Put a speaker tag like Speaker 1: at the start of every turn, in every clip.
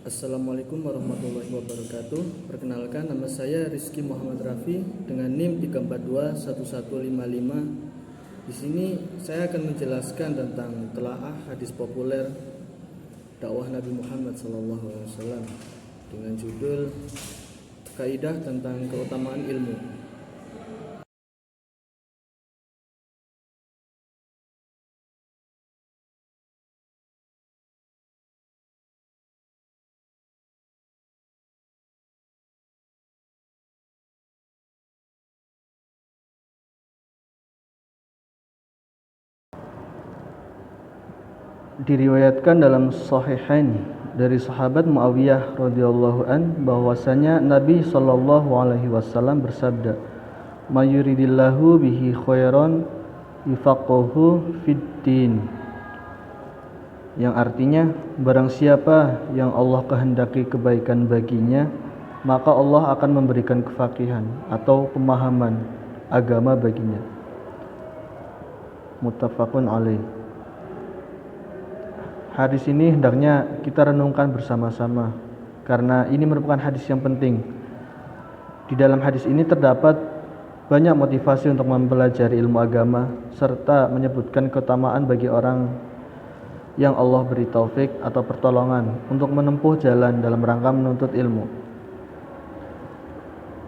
Speaker 1: Assalamualaikum warahmatullahi wabarakatuh. Perkenalkan, nama saya Rizky Muhammad Rafi dengan NIM 3421155. Di sini saya akan menjelaskan tentang telaah hadis populer dakwah Nabi Muhammad SAW dengan judul Kaidah tentang Keutamaan Ilmu. Diriwayatkan dalam Sahihain dari sahabat Muawiyah radhiyallahu an bahwasanya Nabi sallallahu alaihi wasallam bersabda, "Mayuridillahu bihi khairan yufaqihuhu fiddin." Yang artinya, barang siapa yang Allah kehendaki kebaikan baginya, maka Allah akan memberikan kefaqihan atau pemahaman agama baginya. Muttafaqun alaih. Hadis ini hendaknya kita renungkan bersama-sama karena ini merupakan hadis yang penting. Di dalam hadis ini terdapat banyak motivasi untuk mempelajari ilmu agama serta menyebutkan keutamaan bagi orang yang Allah beri taufik atau pertolongan untuk menempuh jalan dalam rangka menuntut ilmu.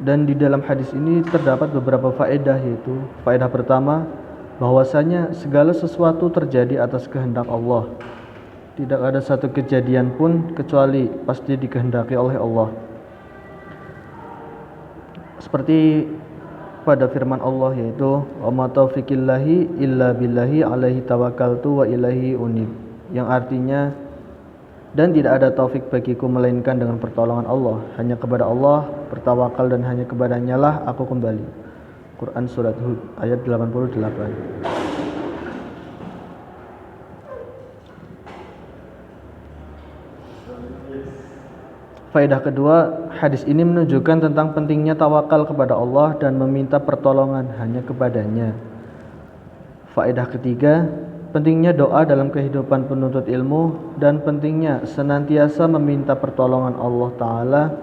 Speaker 1: Dan di dalam hadis ini terdapat beberapa faedah, yaitu faedah pertama, bahwasanya segala sesuatu terjadi atas kehendak Allah. Tidak ada satu kejadian pun kecuali pasti dikehendaki oleh Allah. Seperti pada firman Allah, yaitu wa ma taufiqillahi illa billahi alaihi tawakkaltu wa ilaihi unib, yang artinya, dan tidak ada taufik bagiku melainkan dengan pertolongan Allah, hanya kepada Allah bertawakal dan hanya kepadanya lah aku kembali. Quran surat Hud ayat 88. Faedah kedua, hadis ini menunjukkan tentang pentingnya tawakal kepada Allah dan meminta pertolongan hanya kepadanya. Faedah ketiga, pentingnya doa dalam kehidupan penuntut ilmu dan pentingnya senantiasa meminta pertolongan Allah Ta'ala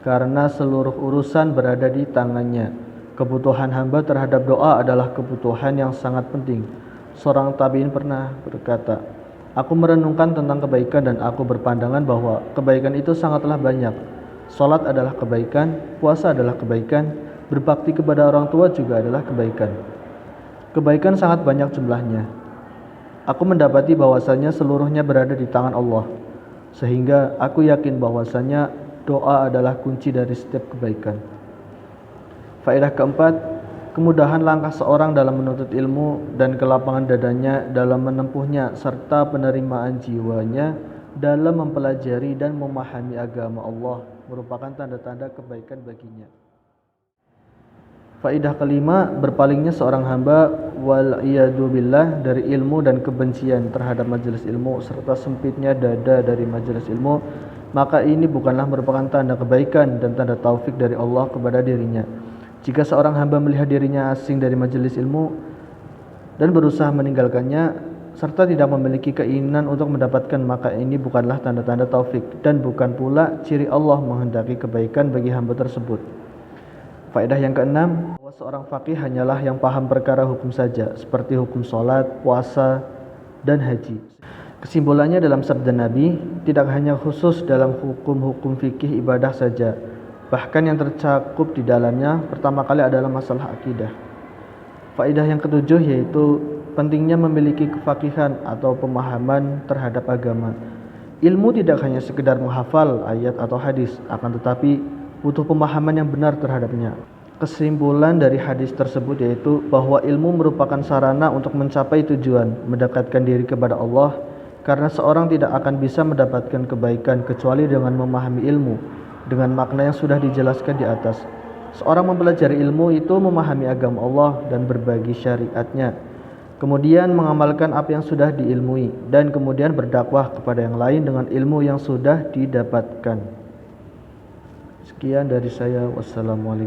Speaker 1: karena seluruh urusan berada di tangannya. Kebutuhan hamba terhadap doa adalah kebutuhan yang sangat penting. Seorang tabi'in pernah berkata, "Aku merenungkan tentang kebaikan dan aku berpandangan bahwa kebaikan itu sangatlah banyak. Salat adalah kebaikan, puasa adalah kebaikan, berbakti kepada orang tua juga adalah kebaikan. Kebaikan sangat banyak jumlahnya. Aku mendapati bahwasanya seluruhnya berada di tangan Allah, sehingga aku yakin bahwasanya doa adalah kunci dari setiap kebaikan." Faedah keempat, kemudahan langkah seorang dalam menuntut ilmu dan kelapangan dadanya dalam menempuhnya serta penerimaan jiwanya dalam mempelajari dan memahami agama Allah merupakan tanda-tanda kebaikan baginya. Faedah kelima, berpalingnya seorang hamba wal iyadu billah dari ilmu dan kebencian terhadap majelis ilmu serta sempitnya dada dari majelis ilmu, maka ini bukanlah merupakan tanda kebaikan dan tanda taufik dari Allah kepada dirinya. Jika seorang hamba melihat dirinya asing dari majelis ilmu dan berusaha meninggalkannya serta tidak memiliki keinginan untuk mendapatkan, maka ini bukanlah tanda-tanda taufik dan bukan pula ciri Allah menghendaki kebaikan bagi hamba tersebut. Faedah yang keenam, bahwa seorang faqih hanyalah yang paham perkara hukum saja, seperti hukum sholat, puasa, dan haji. Kesimpulannya dalam sabda Nabi, tidak hanya khusus dalam hukum-hukum fikih ibadah saja, bahkan yang tercakup di dalamnya pertama kali adalah masalah akidah. Faedah yang ketujuh, yaitu pentingnya memiliki kefaqihan atau pemahaman terhadap agama. Ilmu tidak hanya sekedar menghafal ayat atau hadis, akan tetapi butuh pemahaman yang benar terhadapnya. Kesimpulan dari hadis tersebut yaitu bahwa ilmu merupakan sarana untuk mencapai tujuan, mendekatkan diri kepada Allah, karena seorang tidak akan bisa mendapatkan kebaikan kecuali dengan memahami ilmu dengan makna yang sudah dijelaskan di atas. Seorang mempelajari ilmu itu memahami agama Allah dan berbagi syariatnya, kemudian mengamalkan apa yang sudah diilmui, dan kemudian berdakwah kepada yang lain dengan ilmu yang sudah didapatkan. Sekian dari saya. Wassalamualaikum.